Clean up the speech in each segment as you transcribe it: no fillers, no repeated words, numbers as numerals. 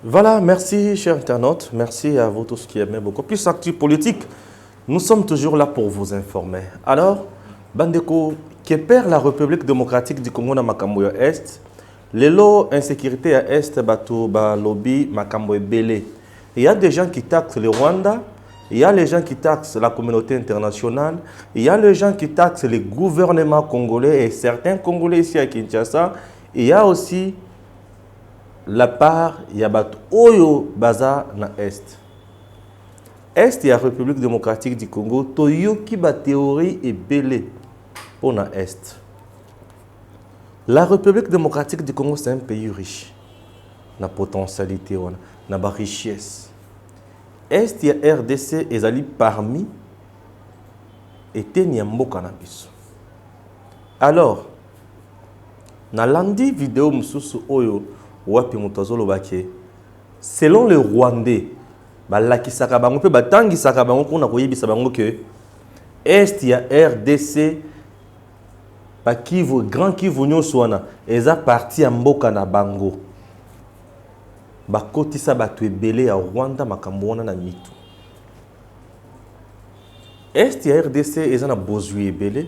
Voilà, merci chers internautes, merci à vous tous qui aimez beaucoup plus Actu Politique. Nous sommes toujours là pour vous informer. Alors, Bandeko, qui perd la République démocratique du Congo dans Makambo Est, les lots insécurité à Est, Bato, Lobby, Makambo Belé. Il y a des gens qui taxent le Rwanda, il y a les gens qui taxent la communauté internationale, il y a les gens qui taxent les gouvernements congolais et certains Congolais ici à Kinshasa. Il y a aussi la part, il y a Oyo Baza na Est. Est, il y a la République démocratique du Congo, Toyo qui ba théorie et belé pour na Est. La République démocratique du Congo, c'est un pays riche. Na potentialité, na ba richesse. Est, il y a RDC, et ali parmi, et Tenyambo cannabis. Alors, na landi vidéo mususu Oyo, selon les Rwandais, balakisaka bango pe batangisaka bango kuna koyebisa bango que Est ya RDC ba Kivu Grand Kivu nyonso wana eza parti ya mboka na bango. Bakotisa bato ebele ya Rwanda makambo wana na mitu. Est ya RDC eza na bozwi ebele.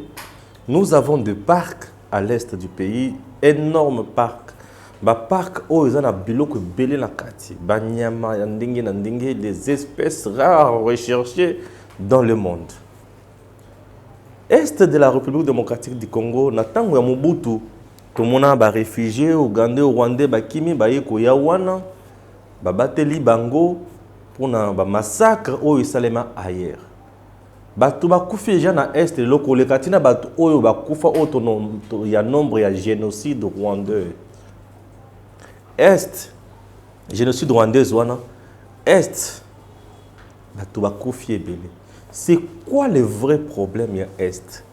Nous avons des parcs à l'est du pays, énormes parcs. Ba parc o ezana biloko belé na kati ba nyama ya ndenge na ndenge, des espèces rares recherchées dans le monde. Est de la République démocratique du Congo na tango ya Mobutu tomona ba réfugiés ougandais rwandais ba kimi ba yeko ya wana ba bateli bango pona ba massacre o isalema ailleurs. Bato ba kufi ja na est loko le katina bato oyo ba kufa autonom ya nombre ya génocide rwandais. Est, génocide rwandais, Est, c'est quoi le vrai problème à Est?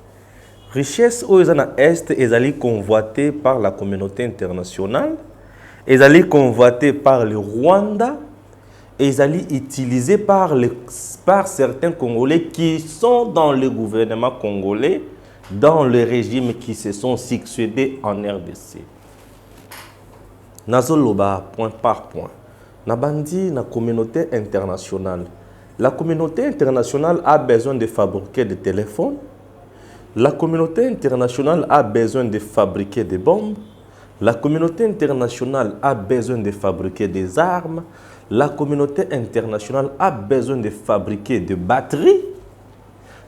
Richesse aux Est est convoitée par la communauté internationale, est convoitée par le Rwanda, est utilisée par certains Congolais qui sont dans le gouvernement congolais, dans le régime qui se sont succédés en RDC. Nazoloba point par point. Nabandi na communauté internationale. La communauté internationale a besoin de fabriquer des téléphones. La communauté internationale a besoin de fabriquer des bombes. La communauté internationale a besoin de fabriquer des armes. La communauté internationale a besoin de fabriquer des batteries.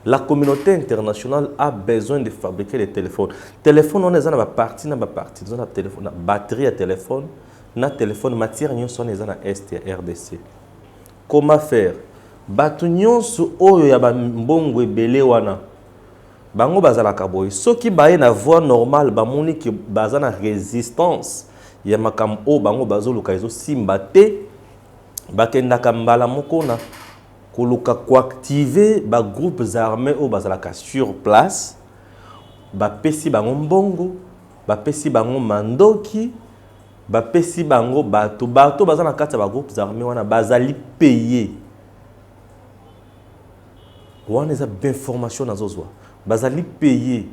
La communauté internationale a besoin de fabriquer des téléphones. Téléphone, on est dans la partie, on a téléphone, batterie à téléphone, on a téléphone, matière, on est dans la Est et RDC. Comment faire? Batunion sur oyo ya mbongo ebele wana. Bango bazala kaboy. Ce qui baye na voie normale, bamoni ki bazana résistance. Ya makam o bango bazolo kaizo simbate. Bakenda kambala mokona. Koluka coactiver ba groupes armés au bazalaka sur place, ba pesi bango mbongo, ba pesi bango mandoki, ba pesi bango bato bazana kata ba groupes armés wana bazali payé. Wana za d'information na zozwa. Bazali payé,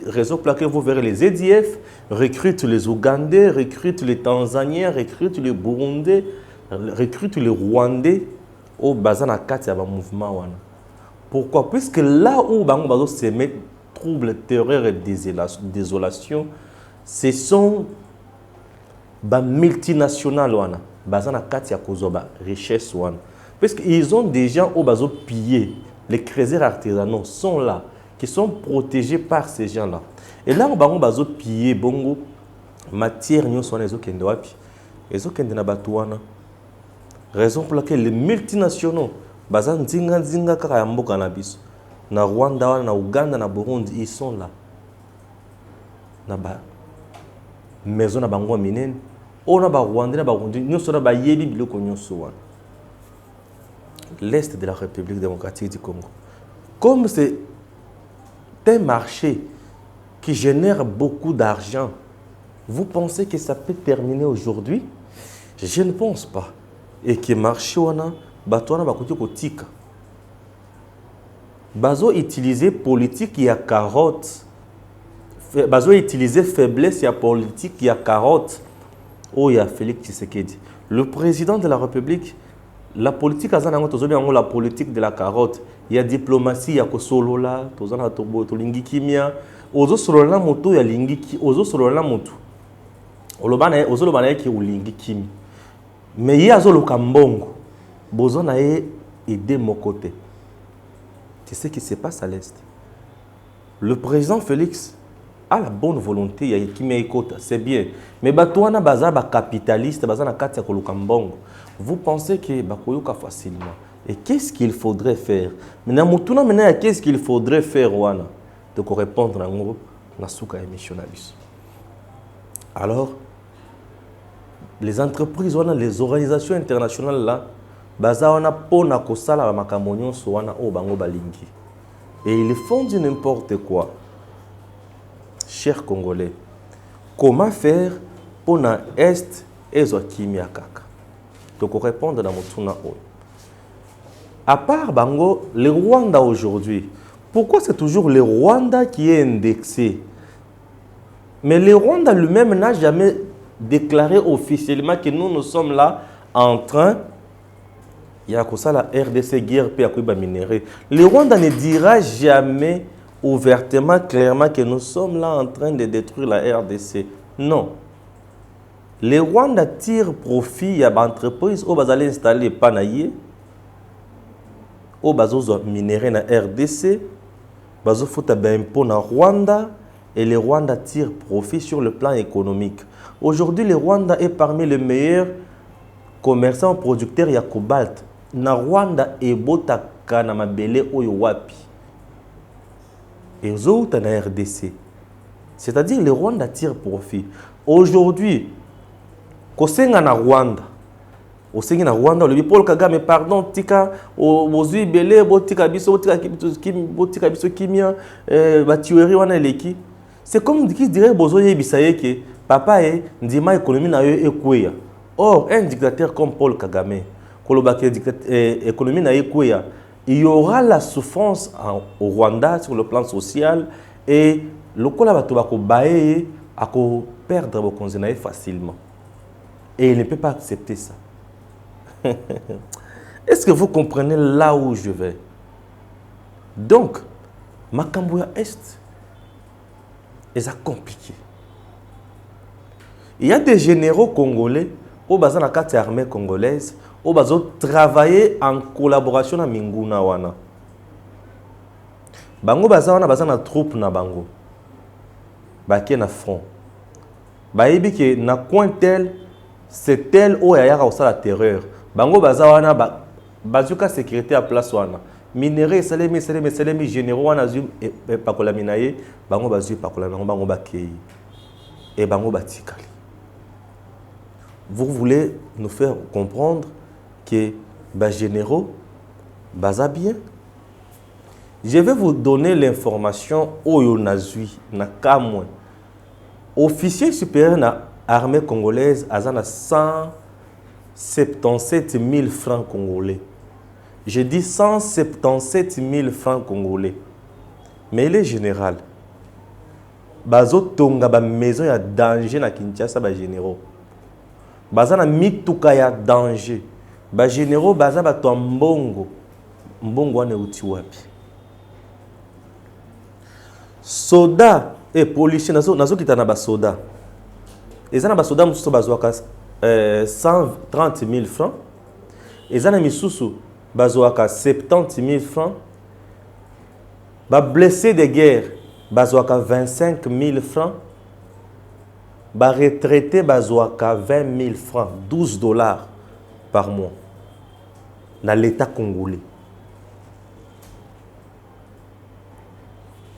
raison pour laquelle vous verrez les EDF recrutent les Ougandais, recrutent les Tanzaniens, recrutent les Burundais, recrutent les Rwandais. Au bazana kati ya ba mouvement wana. Pourquoi? Puisque là où bango bazo se met trouble, terreur et désolation, ce sont ba multinationales wana. Bazana kati ya kozoba richesse wana. Parce qu'ils ont des gens au bazo pillé. Les créateurs artisanaux sont là, qui sont protégés par ces gens-là. Et là où bango bazo pillé bongo matière nyo sona ezo kende wapi? Ezo kende na batu wana. Raison pour laquelle les multinationaux, bazan zinga kaka ya mboka na biso, na Rwanda, na Ouganda, na Burundi, ils sont là. Na ba maison na bango minene, on a ba Rwanda na Burundi, nous sommes ba yebi biloko nyonso wana. L'est de la République démocratique du Congo. Comme c'est un marché qui génère beaucoup d'argent, Vous pensez que ça peut terminer aujourd'hui? Je ne pense pas. Et que marché wana batwana bakoki kotika. Bazo utiliser politique ya carotte. Bazo utiliser faiblesse ya politique ya carotte. Oh ya Félix Tshisekedi. Le président de la République, la politique azana tozoli yango la politique de la carotte. Il y a diplomatie ya kosolola, tozana to lingi kimia, ozo solola moto ya lingi ki, ozo solola moto. Olobana ozolobana ki ulingi kimi. Mais il y a zoloka mbongo. Bozo na ye aider mon côté. Tu sais ce qui se passe à l'Est. Le président Félix a la bonne volonté, il y a kimia ikota, c'est bien. Mais batouana baza ba capitaliste, baza na kati ya koluka mbongo. Vous pensez que bakoyoka facilement. Et qu'est-ce qu'il faudrait faire? Maintenant, qu'est-ce qu'il faudrait faire, Wana? De répondre à nous, Nasuka émission. Alors, les entreprises, les organisations internationales là, baza pona kosala makamonyon so wana o bango balingi. Et ils font du n'importe quoi. Chers Congolais, comment faire pour na est et kimia kaka? Donc répondre dans motuna o. À part bango, le Rwanda aujourd'hui, pourquoi c'est toujours le Rwanda qui est indexé? Mais le Rwanda lui-même n'a jamais déclaré officiellement que nous sommes là en train, il y a ça la RDC guerre puis à minéré. Le Rwanda ne dira jamais ouvertement, clairement que nous sommes là en train de détruire la RDC. Non. Le Rwanda tire profit à l'entreprise où va aller installer Panaye, où va minéré na RDC, va foutre impôt na Rwanda et le Rwanda tire profit sur le plan économique. Aujourd'hui, le Rwanda est parmi les meilleurs commerçants producteurs de cobalt. Na Rwanda et botaka na mabele oyo wapi. Et autres na RDC. C'est-à-dire le Rwanda tire profit. Aujourd'hui, kosenga na Rwanda. Osengi na Rwanda, le Paul Kagame pardon tika ozui belé botika biso botika biso kimia batuerie wana eleki. C'est comme qui dirait bozo yebisaye que papa est ndima économie na yo ekweya. Or un dictateur comme Paul Kagame, kolobaki économie na ekweya, il y aura la souffrance au Rwanda sur le plan social et le kola bato bako bae ako perdre bokonzi na facilement. Et il ne peut pas accepter ça. Est-ce que vous comprenez là où je vais? Donc, Makambuya Est est compliqué. Il y a des généraux congolais au bazan la carte armée congolaise au bazo travailler en collaboration avec Minguna wana. Bango bazan wana bazan na troupe na bango. Baké na front. Bayebi ke na coin tel c'est tel où il y a la terreur. Bango bazawana bazuka sécurité à place wana. Minéré salemi généraux wana zum et pakola minaye bango bazu pakola bango bakei et bango batikali. Vous voulez nous faire comprendre que généraux baza bien. Je vais vous donner l'information oyo nazui na kamwe. Officier supérieur na armée congolaise azana 177 000 francs congolais. Je dis 177 000 francs congolais. Mais il est général. Bazo tonga ba maison ya danger na Kinshasa ba généraux. Baza na mituka ya danger. Ba généraux baza ba to mbongo. Mbongo wane uti wapi. Soda et policiers nazo kitana ba soda. Ezana ba soda mususu bazwaka 130 000 francs. Ezana misusu bazwaka 70 000 francs. Ba blessé de guerre bazwaka 25 000 francs. Ba retraité bazwaka 20 000 francs, 12 $ par mois dans l'État congolais.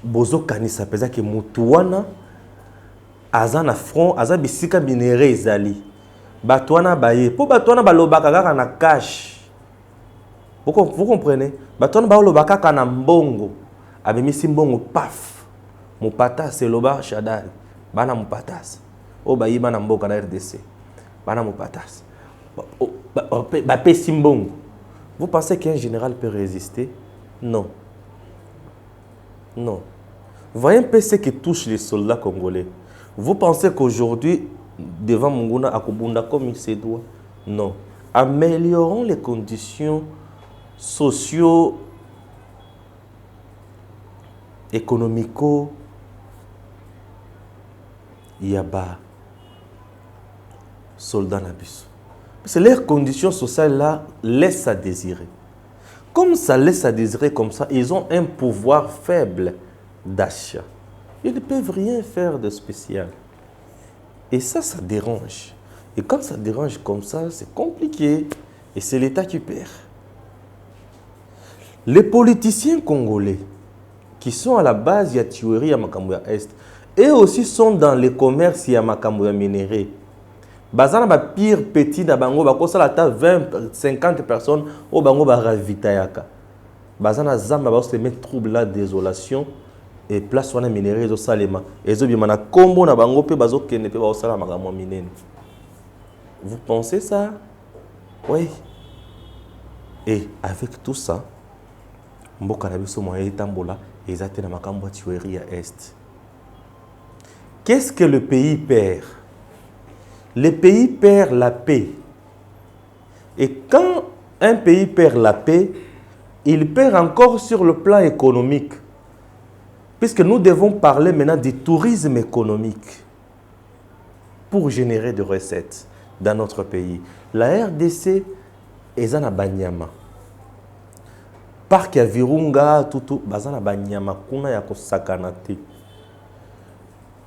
Bozo kanisa peza ke mutuwana azana front aza bisika minéré ezali. Batwana baye po batwana balobaka kaka na cash. Vous comprenez? Batwana balobaka kaka na mbongo. Abemisi mbongo paf. Mupatas loba shadari. Bana mupatas. o ba yima na mboka na RDC bana mopatas ba pesimbongo. Vous pensez qu'un général peut résister? Non. Non. Voyez un peu ce qui touche les soldats congolais. Vous pensez qu'aujourd'hui, devant Munguna Akubunda comme il se doit? Non. Améliorons les conditions socio économico yaba soldats nabis. Parce que leurs conditions sociales là laissent à désirer. Comme ça laisse à désirer comme ça, ils ont un pouvoir faible d'achat. Ils ne peuvent rien faire de spécial. Et ça dérange. Et quand ça dérange comme ça, c'est compliqué. Et c'est l'État qui perd. Les politiciens congolais qui sont à la base de la tuerie à Makamouya Est, et aussi sont dans les commerces à Makamouya Minéré. Bazana ba pire petit na bango ba kosa la ta 20 50 personnes au bango ba ravitayaka. Bazana zamba ba se mettre trouble la désolation et place wana minéré zo salema. Ezo bi mana kombo na bango pe bazo kene pe ba osala makamwa minene. Vous pensez ça? Oui. Et avec tout ça, mboka na biso moyen tambola ezate na makambo tuerie à Est. Qu'est-ce que le pays perd? Le pays perd la paix. Et quand un pays perd la paix, il perd encore sur le plan économique. Puisque nous devons parler maintenant du tourisme économique pour générer des recettes dans notre pays. La RDC est en Banyama. Parc ya Virunga, tout, bazana Banyama, kuna ya kosakanate.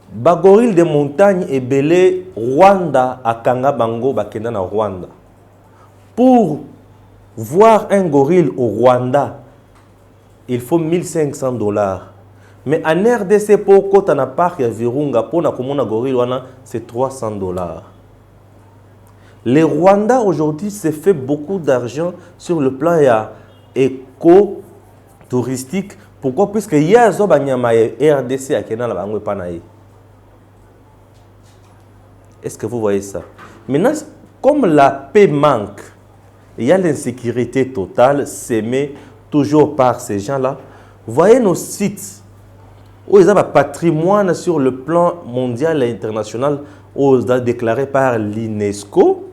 Bagoril de montagne et belé Rwanda à Kanga Bango bakenda na Rwanda. Pour voir un gorille au Rwanda, il faut $1500. Mais en RDC pour kota na parc ya Virunga pour na komona gorille wana c'est $300. Les Rwandais aujourd'hui se fait beaucoup d'argent sur le plan éco-touristique. Pourquoi? Puisque il y a Zobanyama et RDC à Kena la Bango Panaï. Est-ce que vous voyez ça? Maintenant, comme la paix manque, il y a l'insécurité totale sémée toujours par ces gens-là. Voyez nos sites où ils ont un patrimoine sur le plan mondial et international déclaré par l'UNESCO.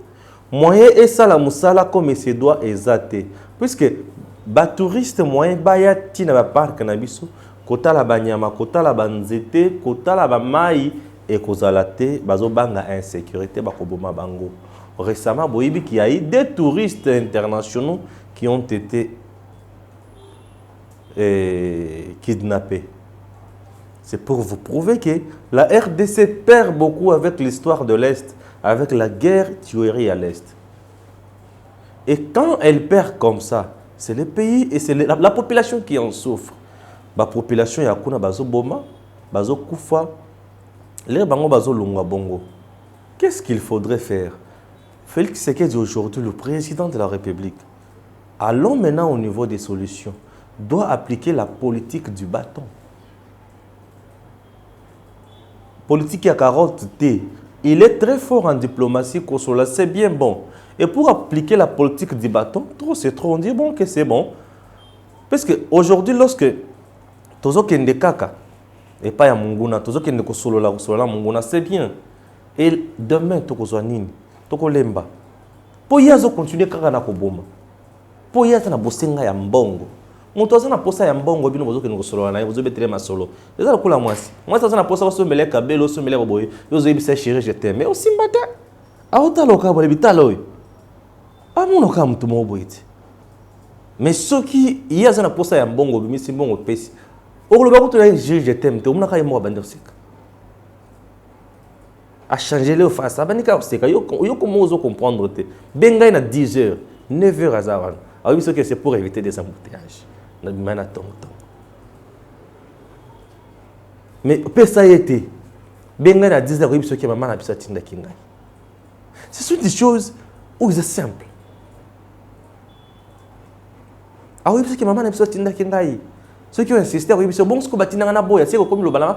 Moyen et ça la moussala comme il se doit exater. Puisque les touristes moyens baya tina ba parc nabiso kota la banyama kota la banzete kota la bamai et kozalate bazo banga insécurité bakoboma bango. Récemment boyibi qu'il y a eu des touristes internationaux qui ont été kidnappés. C'est pour vous prouver que la RDC perd beaucoup avec l'histoire de l'Est, avec la guerre tuerie à l'Est. Et quand elle perd comme ça, c'est le pays et c'est la population qui en souffre. La population y a kuna bazo boma, bazo kufa, les bango bazo lungwa bongo. Qu'est-ce qu'il faudrait faire? Félix Tshisekedi aujourd'hui, le président de la République, allons maintenant au niveau des solutions, doit appliquer la politique du bâton. Politique à carotte T. Il est très fort en diplomatie, Kosola, c'est bien bon. Et pour appliquer la politique du bâton, trop c'est trop, on dit bon que c'est bon. Parce qu'aujourd'hui, lorsque Tozo Kende Kaka, et pas ya Munguna, Tozo Kende Kosolola, Munguna, c'est bien. Et demain, Toko Nini, Toko Lemba. Pour yazo continuer Kaka na Koboma. Pour yazo na bosenga ya mbongo. Mutoza na posa ya mbongo bino bozo kende kosolola na bozo betele masolo. Eza kula mwasi. Mwasi aza na posa baso mbele kabelo so mbele boboye. Yozo yebisa chérie je t'aime. Mais aussi mbata. Aota loka bo bitalo yo. Amuno ka mtu moboyiti. Mais soki yaza na posa ya mbongo bimisi mbongo pesi. Okoloba ko tula je t'aime te umuna ka yemo bande osika. A changer le face. Abanika osika yo comment ozo comprendre te. Benga na 10h, 9h azawan. Alors, c'est pour éviter des embouteillages. Mais ça a été. Ce sont des choses où c'est simple. Ah oui, parce que maman n'a pas de ceux qui ont insisté, oui, c'est bon, ce que tu as dit, c'est comme le banana,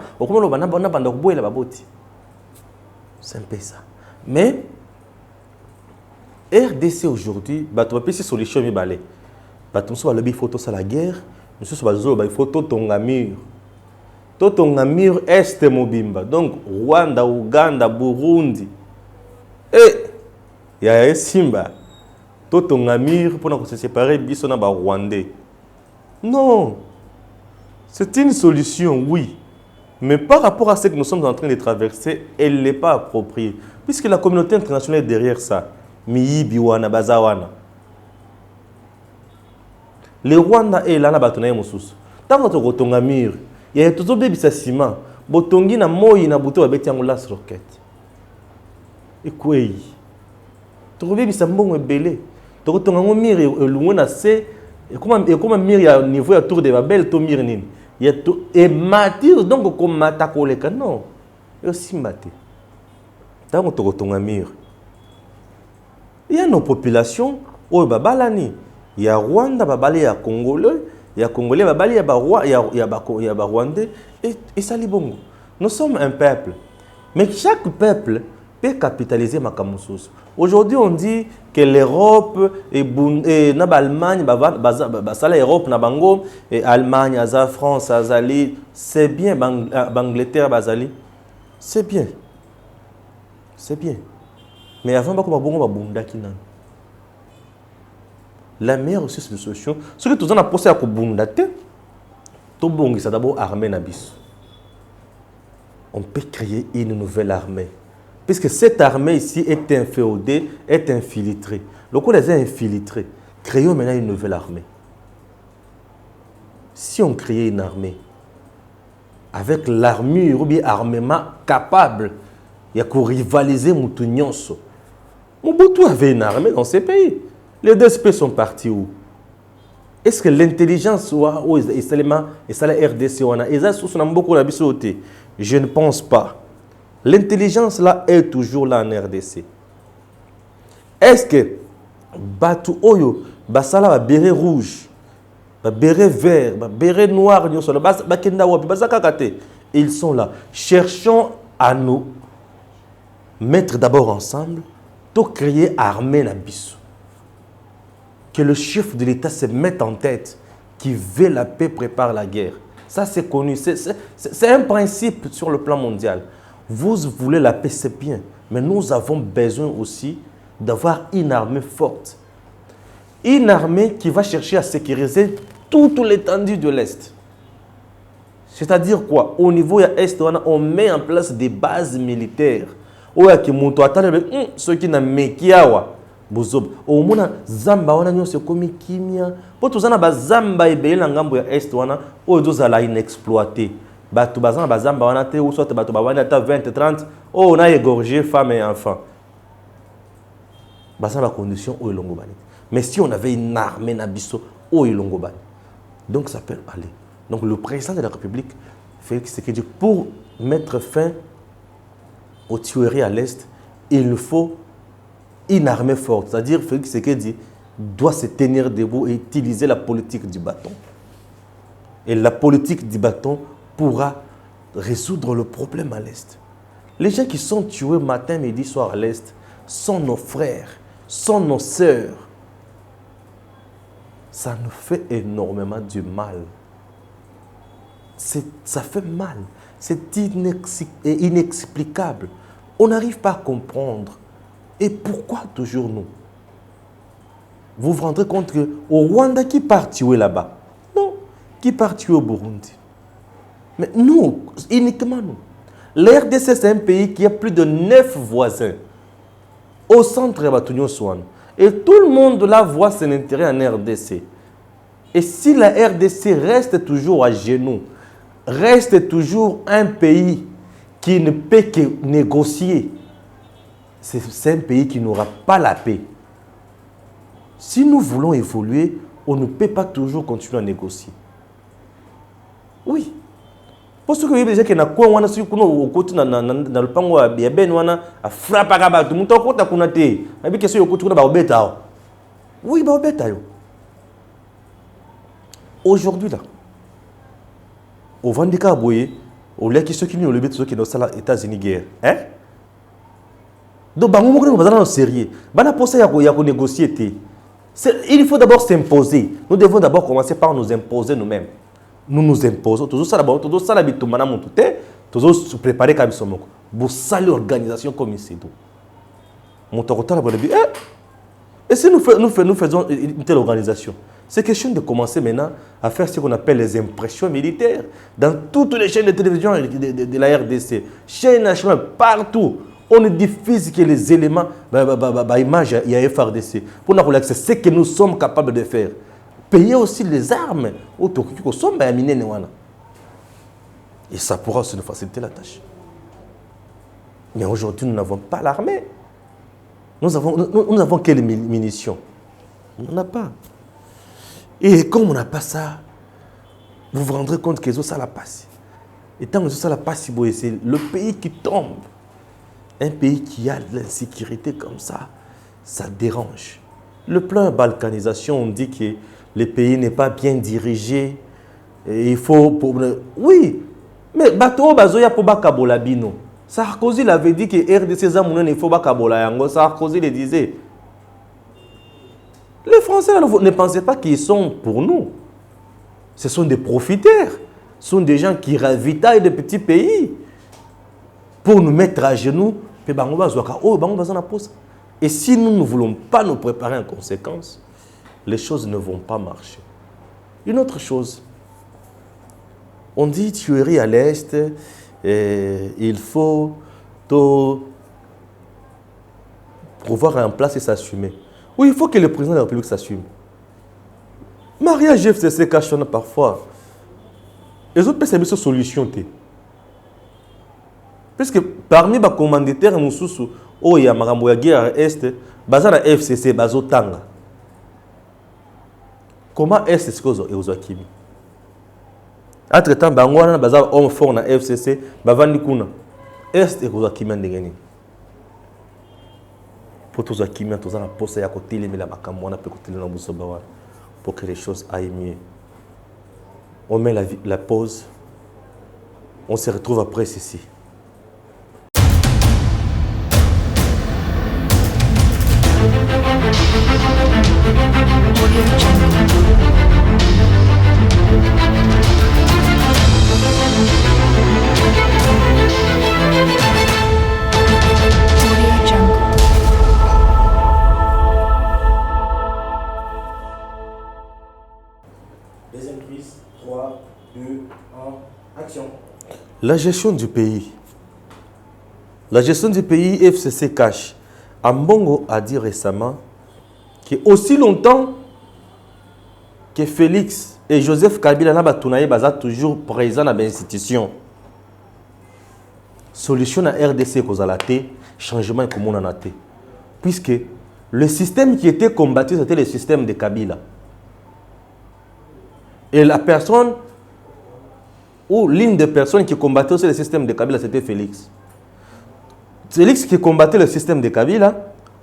C'est un peu ça. Mais, RDC aujourd'hui, il y a une solution. Il y a une photo sur la guerre, il y a une photo de mur. Tout mur est mobimba. Donc, Rwanda, Ouganda, Burundi. Et, il y a un Simba. Tout mur pour se séparer de Rwandais. Non. C'est une solution, oui. Mais par rapport à ce que nous sommes en train de traverser, elle n'est pas appropriée. Puisque la communauté internationale est derrière ça. Miyibiwana, Bazawana. Le Rwanda est là, na Moussous. Tant que tu as un mur, il y a toujours des ciment. Botongi na moyi na buto babeti yango las roquette. Et quoi? Tu as des sambon belé. Tu as un mur et na se. Et comme un mur à niveau à tour de Babel, to mur nin. Il y a tout et matir donc comme mata koleka non. Et aussi maté. Tant que tu as un mur. Il y a nos populations au babalani. Il y a Rwanda, babali, il y a Congolais, il y a Congolais, babali, il y a Rwandais et ça les bongo. Nous sommes un peuple. Mais chaque peuple peut capitaliser ma camoussos. Aujourd'hui, on dit que l'Europe et l'Allemagne, l'Europe, et Allemagne, France, c'est bien, l'Angleterre, c'est bien. C'est bien. Mais avant, la meilleure solution, ce que tout le monde a posé à Kobundate, tout le monde a d'abord armé Nabis. On peut créer une nouvelle armée. Puisque cette armée ici est inféodée, est infiltrée. Le coup les a infiltrés. Créons maintenant une nouvelle armée. Si on crée une armée, avec l'armure ou bien armement capable, il y a qu'on rivaliser Moutounianso. Mobutu avait une armée dans ces pays. Les deux pays sont partis où? Est-ce que l'intelligence ou la RDC je ne pense pas. L'intelligence là est toujours là en RDC. Est-ce que Batu Oyo, Basala va béret rouge, va béret vert, va béret noir, ils sont là. Cherchons à nous mettre d'abord ensemble, pour créer armée Nabiso. Que le chef de l'État se mette en tête, qui veut la paix, prépare la guerre. Ça, c'est connu. C'est un principe sur le plan mondial. Vous voulez la paix, c'est bien. Mais nous avons besoin aussi d'avoir une armée forte. Une armée qui va chercher à sécuriser toute l'étendue de l'Est. C'est-à-dire quoi? Au niveau de l'Est, on met en place des bases militaires. Ceux qui n'ont pas bozob o mona zamba wana nyose komi kimia po tozana bazamba ebele na ngambo ya est wana o dozala inexploité batu bazana bazamba wana te ou soit batu bawana ta 20 30 o na égorger femmes et enfants bazana condition o ilongo bani. Mais si on avait une armée na biso o ilongo bani, donc ça peut aller. Donc le président de la République Félix Tshisekedi, pour mettre fin aux tueries à l'est, il faut une armée forte, c'est-à-dire Félix Tshisekedi doit se tenir debout et utiliser la politique du bâton. Et la politique du bâton pourra résoudre le problème à l'Est. Les gens qui sont tués matin, midi, soir à l'Est sont nos frères, sont nos sœurs. Ça nous fait énormément du mal. Ça fait mal. C'est inexplicable. On n'arrive pas à comprendre. Et pourquoi toujours nous? Vous vous rendrez compte qu'au Rwanda, qui part tuer là-bas? Non. Qui part tuer au Burundi? Mais nous, uniquement nous. L'RDC, c'est un pays qui a plus de 9 voisins. Au centre de Batunyo Swan. Et tout le monde là voit son intérêt en RDC. Et si la RDC reste toujours à genoux, reste toujours un pays qui ne peut que négocier, c'est un pays qui n'aura pas la paix. Si nous voulons évoluer, on ne peut pas toujours continuer à négocier. Oui. Parce que vous avez dit que dans le pango à Ben a frappé à Gabat, tout le monde a constaté. Avec que ce que Baobeta. Oui, Baobeta. Aujourd'hui, là, au Vandika Boye, au lieu que ceux qui nous le ceux qui sont aux États-Unis guerre. Hein? Donc, on sérieux. Négocier. Il faut d'abord s'imposer. Nous devons d'abord commencer par nous imposer nous-mêmes. Nous nous imposons. Toujours ça d'abord. Toujours ça l'habitude. Toujours se préparer comme ça. Pour ça l'organisation comme ici. Et si nous faisons une telle organisation, c'est question de commencer maintenant à faire ce qu'on appelle les impressions militaires dans toutes les chaînes de télévision de la RDC, chaînes nationales, partout. On diffuse que les éléments, images, il y a FRDC. Pour nous c'est ce que nous sommes capables de faire. Payer aussi les armes et ça pourra aussi nous faciliter la tâche. Mais aujourd'hui, nous n'avons pas l'armée. Nous avons quelles munitions? On n'en a pas. Et comme on n'a pas ça, vous vous rendrez compte que ça la passe. Et tant que ça la passe, c'est le pays qui tombe. Un pays qui a de l'insécurité comme ça dérange. Le plan balkanisation, on dit que le pays n'est pas bien dirigé. Et il faut... Oui, mais bateau bazoya pour bakabola bino. Sarkozy l'avait dit que RDC il faut bakabola yango. Sarkozy le disait. Les Français ne pensaient pas qu'ils sont pour nous. Ce sont des profiteurs. Ce sont des gens qui ravitaillent des petits pays pour nous mettre à genoux. Et si nous ne voulons pas nous préparer en conséquence, les choses ne vont pas marcher. Une autre chose, on dit tuerie à l'Est, il faut pouvoir en place et s'assumer. Oui, il faut que le président de la République s'assume. Mariage FCC cache parfois. Les autres peuvent une solution. Parce que parmi les commanditaires, il y a Marambo guerre Est, Bazana FCC, Bazo Tanga. Comment est-ce que vous avez kimi? Entre-temps, Bangwana, Bazar homme fort na FCC, Bavandi Kuna. Est et vous avez kimi ndengeni. Pour tous les kimi, tous les postes à côté, les Makamwana, pour que les choses aillent mieux. On met la pause. On se retrouve après ceci. Deuxième prise, 3, 2, 1, action. La gestion du pays. La gestion du pays, FCC cache. Ambongo a dit récemment que aussi longtemps que Félix et Joseph Kabila sont toujours présents dans l'institution. Solution à RDC cause à la T, changement comme on en a été. Puisque le système qui était combattu, c'était le système de Kabila. Et la personne, ou l'une des personnes qui combattait aussi le système de Kabila, c'était Félix. Félix qui combattait le système de Kabila,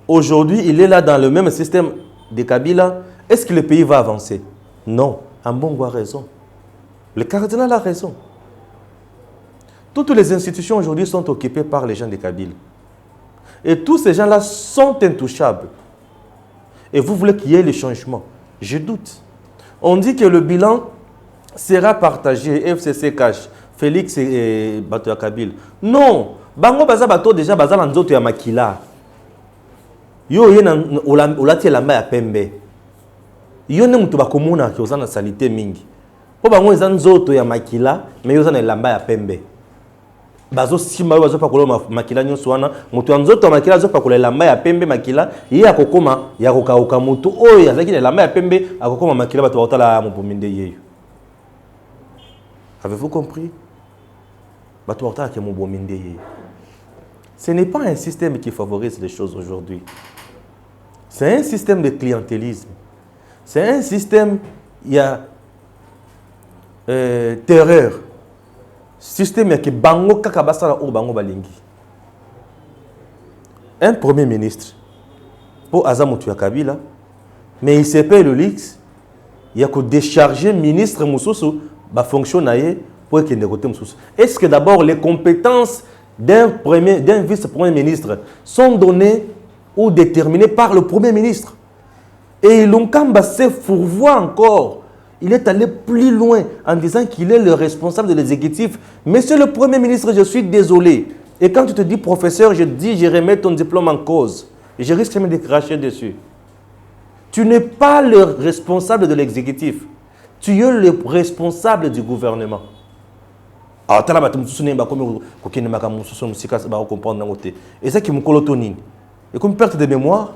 aujourd'hui, il est là dans le même système de Kabila. Est-ce que le pays va avancer? Non. Ambongo a raison. Le cardinal a raison. Toutes les institutions aujourd'hui sont occupées par les gens de Kabila. Et tous ces gens-là sont intouchables. Et vous voulez qu'il y ait le changement? Je doute. On dit que le bilan sera partagé, FCC cache, Félix et Bato Kabila. Non, Bango Baza Bato déjà Baza Lanzoto ya Makila. Yo yena olati lamba ya pembe. Yo ne mutu bakomuna ki ozana salite mingi. Po bango eza nzoto ya Makila, mais ozana lamba ya pembe. Bazo simba bazo pa kola Makila nyonso wana, mutu ya nzoto ya Makila zo pa kola lamba ya pembe Makila, ye akokoma ya kokauka mutu oyo azaki na lamba ya pembe akokoma Makila bato bakotala mupominde yeyo. Avez-vous compris? Bato bakotala ke mupominde yeyo. Ce n'est pas un système qui favorise les choses aujourd'hui. C'est un système de clientélisme. C'est un système, il y a terreur. Système qui bango kakabasala ou bango balingi. Un premier ministre, pour Azamutu Kabila, mais il se paye le luxe, il y a que décharger ministre Moussoussou, bah fonctionner pour qu'il ne côté Moussoussou. Est-ce que d'abord les compétences d'un vice-premier ministre sont donnés ou déterminés par le premier ministre. Et Lunkamba se fourvoie encore. Il est allé plus loin en disant qu'il est le responsable de l'exécutif. Monsieur le Premier ministre, je suis désolé. Et quand tu te dis professeur, je dis je remets ton diplôme en cause. Et je risque même de cracher dessus. Tu n'es pas le responsable de l'exécutif. Tu es le responsable du gouvernement. Alors, tu as et ça qui me colotonine. Et comme perte de mémoire,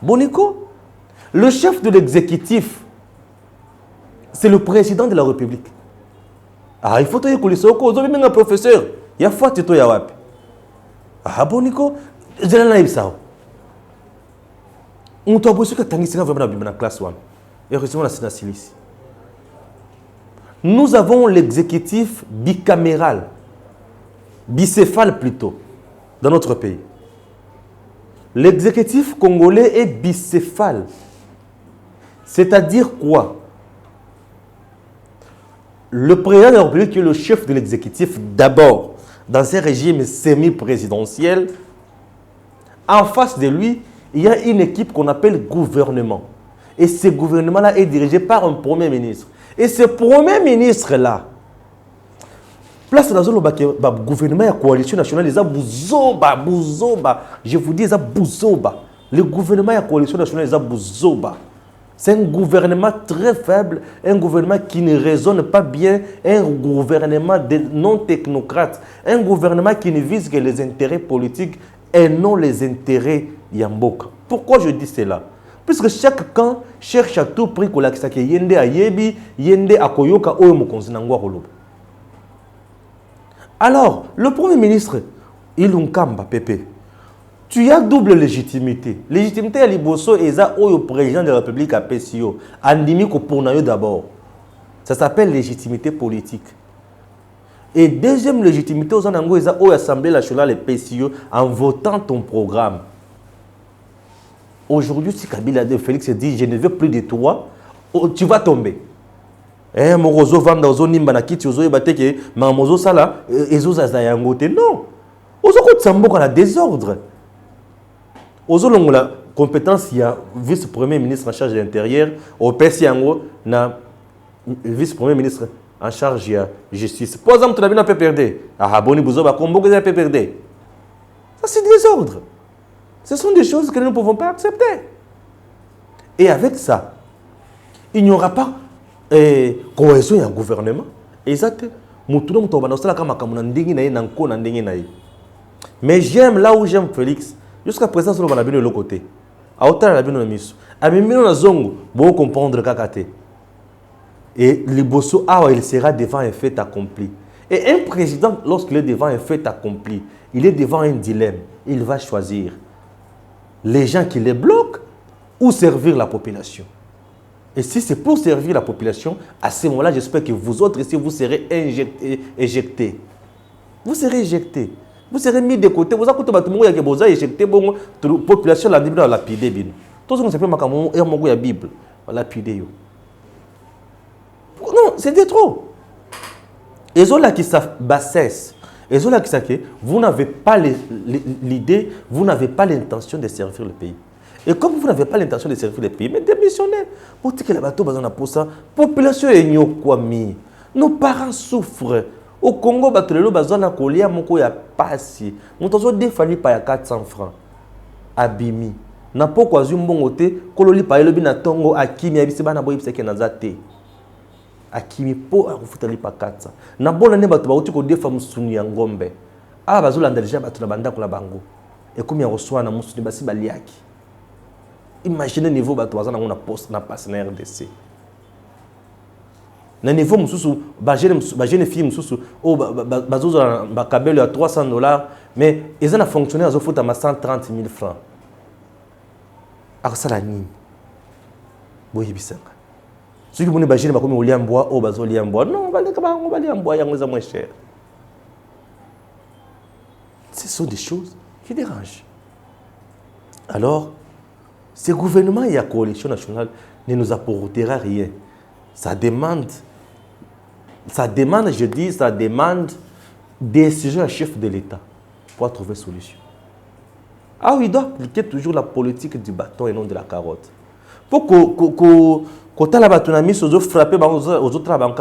Bonico, le chef de l'exécutif, c'est le président de la République. Ah, il faut que tu aies un professeur. Il y a fois que tu as ah, Bonico, je l'ai dit ça. On t'a besoin que tu aies vraiment la classe 1. Et récemment, la Sénat-Silice. Nous avons l'exécutif bicaméral, bicéphale plutôt, dans notre pays. L'exécutif congolais est bicéphale. C'est-à-dire quoi? Le président de la République qui est le chef de l'exécutif d'abord, dans ces régimes semi-présidentiels, en face de lui, il y a une équipe qu'on appelle gouvernement. Et ce gouvernement-là est dirigé par un premier ministre. Et ce premier ministre-là, place dans le gouvernement et la coalition nationale, ils ont bouzoba. Je vous dis, ils ont bouzoba. Le gouvernement et la coalition nationale, ils ont bouzoba. C'est un gouvernement très faible, un gouvernement qui ne raisonne pas bien, un gouvernement de non-technocrates, un gouvernement qui ne vise que les intérêts politiques et non les intérêts yamboka. Pourquoi je dis cela? Puisque chaque camp cherche à tout prix que yende ayebi, yende akoyoka oyo mokonzi nangwa koloba. Alors, le Premier ministre, Ilunkamba Pepe, tu as double légitimité. Légitimité à Liboso et ça au président de la République à PCO. Andimi Koponayo d'abord. Ça s'appelle légitimité politique. Et deuxième légitimité aux Anango et ça au Assemblée nationale et PCO en votant ton programme. Aujourd'hui, si Kabila de Félix dit je ne veux plus de toi, tu vas tomber. Eh, Morozo Vanda, Ozo Nimba Nakiti, Ozo Ebateke, Mamozo Sala, Ezo Zazayangote. Non. Ozo Kotsambo qu'on a désordre. Ozo la compétence, il y a vice-premier ministre en charge de l'intérieur, au PSIango, na vice-premier ministre en charge de la justice. Par exemple, tu as vu un PPRD. Ah, Boni Bouzo, Combo, que PPRD. Ça, c'est désordre. Ce sont des choses que nous ne pouvons pas accepter. Et avec ça, il n'y aura pas cohésion et gouvernement. Exact. Mais j'aime là où j'aime Félix. Jusqu'à présent, on a bien de l'autre côté. À autant, on a bien de mission. À même on a zongo, pour comprendre le kakate. Et le bosso, il sera devant un fait accompli. Et un président, lorsqu'il est devant un fait accompli, il est devant un dilemme. Il va choisir les gens qui les bloquent ou servir la population. Et si c'est pour servir la population, à ce moment-là, j'espère que vous autres ici, vous serez éjectés. Vous serez éjectés. Vous serez mis de côté. Vous avez éjecté la population, la Bible, la lapidé. Tout ce qu'on s'appelle la Bible, la lapidé. Non, c'était trop. Et ceux-là qui savent bassesse, et ceux-là qui savent que vous n'avez pas l'idée, vous n'avez pas l'intention de servir le pays. Et comme vous n'avez pas l'intention de servir le pays, mais démissionnez. Pour dire que les bateaux sont pour ça, la population est nyokwami. Nos parents souffrent. Au Congo, les bateaux sont colia moko ya passi. Nous avons défallu par 400 francs. Abimi. Na poko azumbongote, kololi pa elobi na tongo akimi abiseba na boyi pseke na zate. Akimi po akufutali pa 400. Na bona ne bato ba uti ko defa musuni ya ngombe. Ah bazolanda déjà bato na banda ko la bango. Et comme ya roswana musuni basi baliaki. Imaginez le niveau bato bazana na poste na passe na RDC. Na niveau mususu ba jeune fille mususu o bazozo ba kabelo ya $300 mais ils ont fonctionné azo futa ma 130 000 francs. Akosala nini? Boyi bisanga. Ceux qui vont ba jeune ba komi oliamboa o bazo liamboa. Non, baleka ba ngo baliamboa yango za moins cher. Ce sont des choses qui dérangent. Alors ce gouvernement et la coalition nationale ne nous apportera rien. Ça demande, je dis, ça demande décision à chef de l'État. pour trouver solution. Ah oui, il doit appliquer toujours la politique du bâton et non de la carotte. Pour que tu as frappé aux autres banques,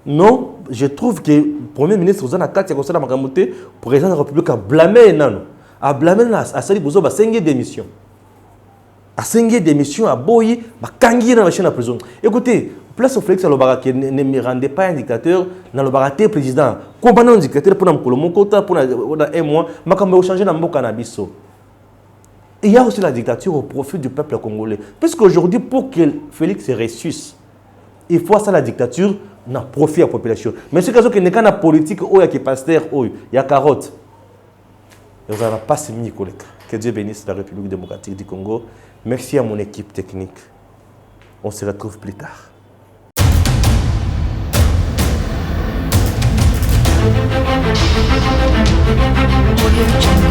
non, je trouve que le Premier ministre Ozana Katia Kosala Makamote, président de la République, a blâmé Nano. A blâmé à Sali Bozo, a 5 démissions. A 5 démissions, à Boyi, a Kangi dans la chaîne de prison. Écoutez, place au Félix Alobara qui ne me rendait pas un dictateur, dans le baraté président. Comment un dictateur pour nous mon quota pour un mois, mais quand on changer dans le cannabis. Il y a aussi la dictature au profit du peuple congolais. Parce qu'aujourd'hui, pour que Félix ressuscite, il faut ça la dictature. Na profit à la population. Mais ce qui n'est qu'un politique, il y a qui pasteur, il y a carotte. Et vous n'avez pas ces mis collègues. Que Dieu bénisse la République démocratique du Congo. Merci à mon équipe technique. On se retrouve plus tard. Audio Jungle.